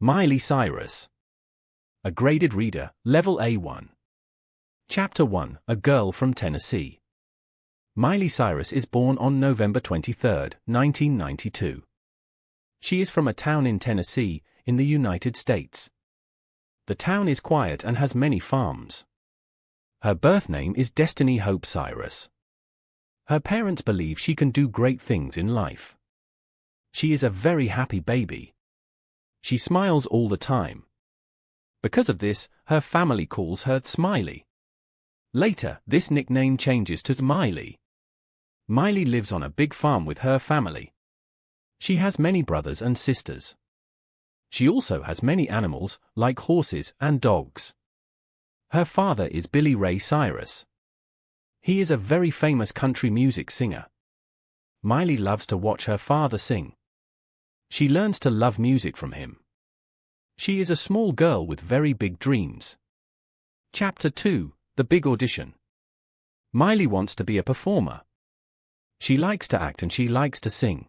Miley Cyrus. A graded reader, level A1. Chapter 1, A Girl from Tennessee. Miley Cyrus is born on November 23, 1992. She is from a town in Tennessee, in the United States. The town is quiet and has many farms. Her birth name is Destiny Hope Cyrus. Her parents believe she can do great things in life. She is a very happy baby. She smiles all the time. Because of this, her family calls her Smiley. Later, this nickname changes to Miley. Miley lives on a big farm with her family. She has many brothers and sisters. She also has many animals, like horses and dogs. Her father is Billy Ray Cyrus. He is a very famous country music singer. Miley loves to watch her father sing. She learns to love music from him. She is a small girl with very big dreams. Chapter 2, The Big Audition. Miley wants to be a performer. She likes to act and she likes to sing.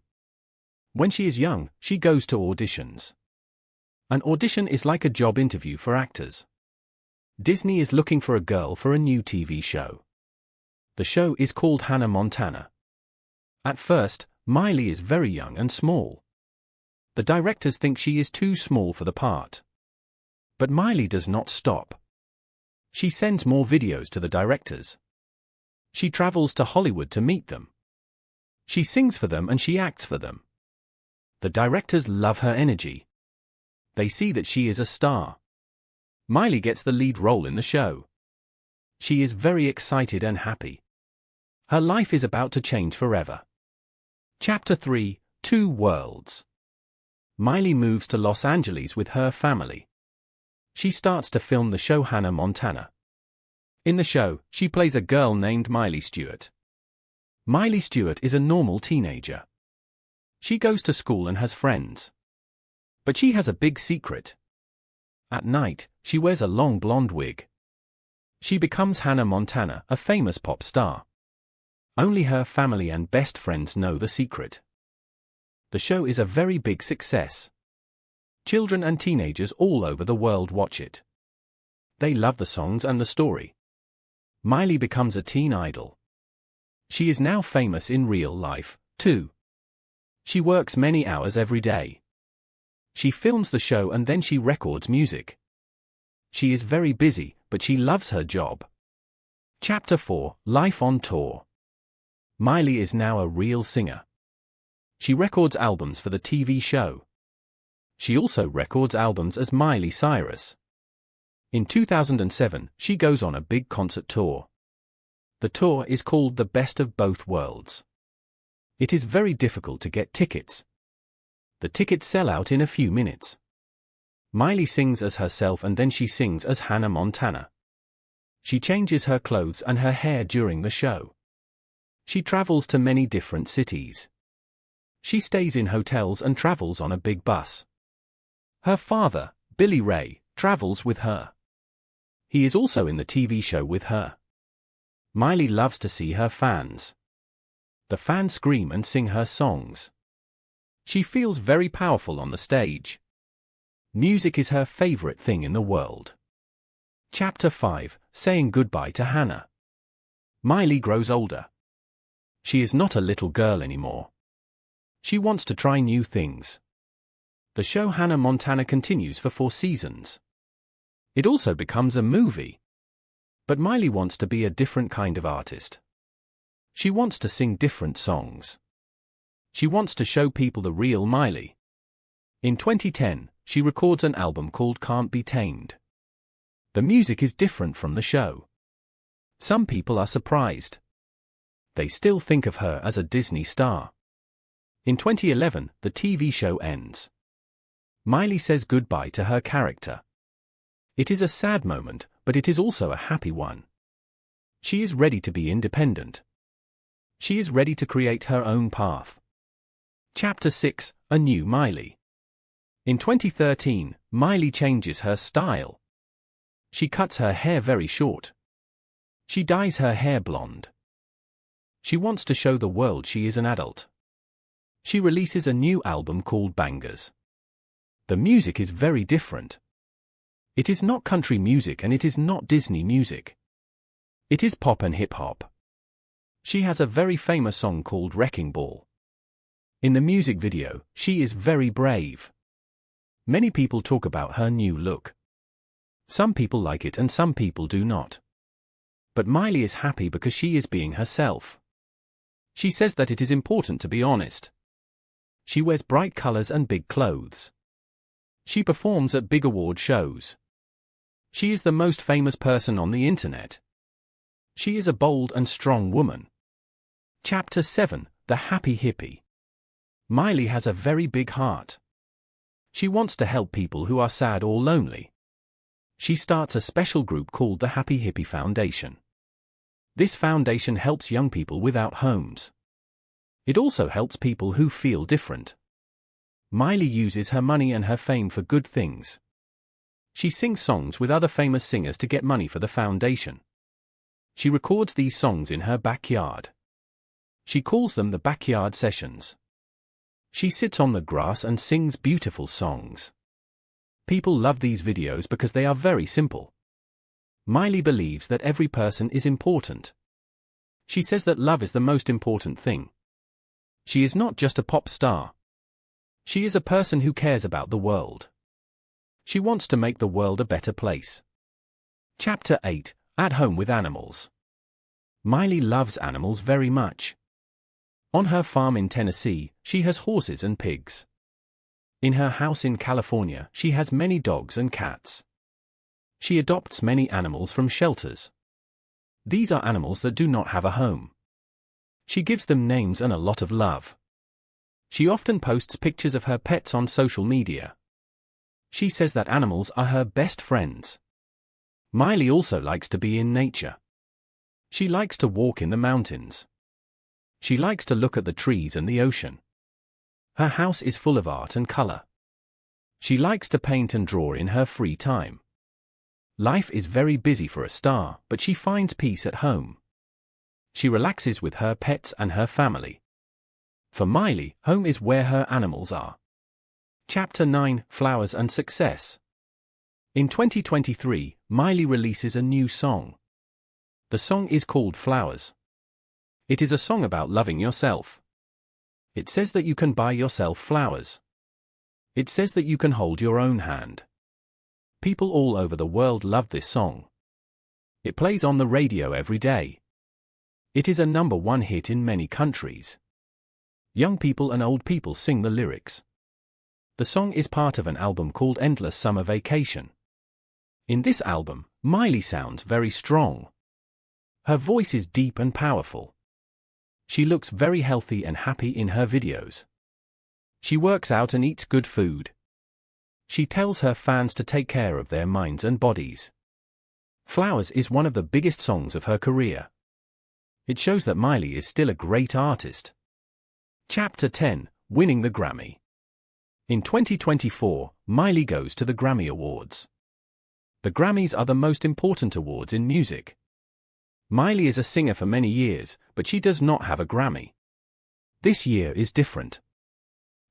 When she is young, she goes to auditions. An audition is like a job interview for actors. Disney is looking for a girl for a new TV show. The show is called Hannah Montana. At first, Miley is very young and small. The directors think she is too small for the part. But Miley does not stop. She sends more videos to the directors. She travels to Hollywood to meet them. She sings for them and she acts for them. The directors love her energy. They see that she is a star. Miley gets the lead role in the show. She is very excited and happy. Her life is about to change forever. Chapter 3, Two Worlds. Miley moves to Los Angeles with her family. She starts to film the show Hannah Montana. In the show, she plays a girl named Miley Stewart. Miley Stewart is a normal teenager. She goes to school and has friends. But she has a big secret. At night, she wears a long blonde wig. She becomes Hannah Montana, a famous pop star. Only her family and best friends know the secret. The show is a very big success. Children and teenagers all over the world watch it. They love the songs and the story. Miley becomes a teen idol. She is now famous in real life, too. She works many hours every day. She films the show and then she records music. She is very busy, but she loves her job. Chapter 4, Life on Tour. Miley is now a real singer. She records albums for the TV show. She also records albums as Miley Cyrus. In 2007, she goes on a big concert tour. The tour is called The Best of Both Worlds. It is very difficult to get tickets. The tickets sell out in a few minutes. Miley sings as herself and then she sings as Hannah Montana. She changes her clothes and her hair during the show. She travels to many different cities. She stays in hotels and travels on a big bus. Her father, Billy Ray, travels with her. He is also in the TV show with her. Miley loves to see her fans. The fans scream and sing her songs. She feels very powerful on the stage. Music is her favorite thing in the world. Chapter 5, Saying Goodbye to Hannah. Miley grows older. She is not a little girl anymore. She wants to try new things. The show Hannah Montana continues for 4 seasons. It also becomes a movie. But Miley wants to be a different kind of artist. She wants to sing different songs. She wants to show people the real Miley. In 2010, she records an album called Can't Be Tamed. The music is different from the show. Some people are surprised. They still think of her as a Disney star. In 2011, the TV show ends. Miley says goodbye to her character. It is a sad moment, but it is also a happy one. She is ready to be independent. She is ready to create her own path. Chapter 6, A New Miley. In 2013, Miley changes her style. She cuts her hair very short. She dyes her hair blonde. She wants to show the world she is an adult. She releases a new album called Bangers. The music is very different. It is not country music and it is not Disney music. It is pop and hip-hop. She has a very famous song called Wrecking Ball. In the music video, she is very brave. Many people talk about her new look. Some people like it and some people do not. But Miley is happy because she is being herself. She says that it is important to be honest. She wears bright colors and big clothes. She performs at big award shows. She is the most famous person on the internet. She is a bold and strong woman. Chapter 7: The Happy Hippie. Miley has a very big heart. She wants to help people who are sad or lonely. She starts a special group called the Happy Hippie Foundation. This foundation helps young people without homes. It also helps people who feel different. Miley uses her money and her fame for good things. She sings songs with other famous singers to get money for the foundation. She records these songs in her backyard. She calls them the backyard sessions. She sits on the grass and sings beautiful songs. People love these videos because they are very simple. Miley believes that every person is important. She says that love is the most important thing. She is not just a pop star. She is a person who cares about the world. She wants to make the world a better place. Chapter 8: At Home with Animals. Miley loves animals very much. On her farm in Tennessee, she has horses and pigs. In her house in California, she has many dogs and cats. She adopts many animals from shelters. These are animals that do not have a home. She gives them names and a lot of love. She often posts pictures of her pets on social media. She says that animals are her best friends. Miley also likes to be in nature. She likes to walk in the mountains. She likes to look at the trees and the ocean. Her house is full of art and color. She likes to paint and draw in her free time. Life is very busy for a star, but she finds peace at home. She relaxes with her pets and her family. For Miley, home is where her animals are. Chapter 9: Flowers and Success. In 2023, Miley releases a new song. The song is called Flowers. It is a song about loving yourself. It says that you can buy yourself flowers. It says that you can hold your own hand. People all over the world love this song. It plays on the radio every day. It is a #1 hit in many countries. Young people and old people sing the lyrics. The song is part of an album called Endless Summer Vacation. In this album, Miley sounds very strong. Her voice is deep and powerful. She looks very healthy and happy in her videos. She works out and eats good food. She tells her fans to take care of their minds and bodies. Flowers is one of the biggest songs of her career. It shows that Miley is still a great artist. Chapter 10: Winning the Grammy. In 2024, Miley goes to the Grammy Awards. The Grammys are the most important awards in music. Miley is a singer for many years, but she does not have a Grammy. This year is different.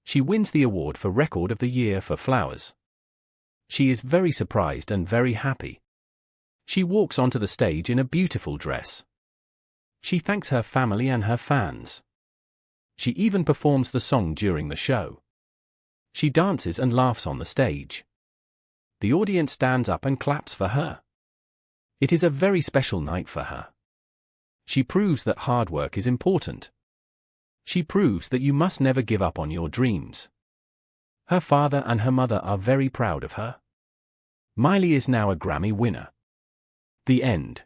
She wins the award for Record of the Year for Flowers. She is very surprised and very happy. She walks onto the stage in a beautiful dress. She thanks her family and her fans. She even performs the song during the show. She dances and laughs on the stage. The audience stands up and claps for her. It is a very special night for her. She proves that hard work is important. She proves that you must never give up on your dreams. Her father and her mother are very proud of her. Miley is now a Grammy winner. The end.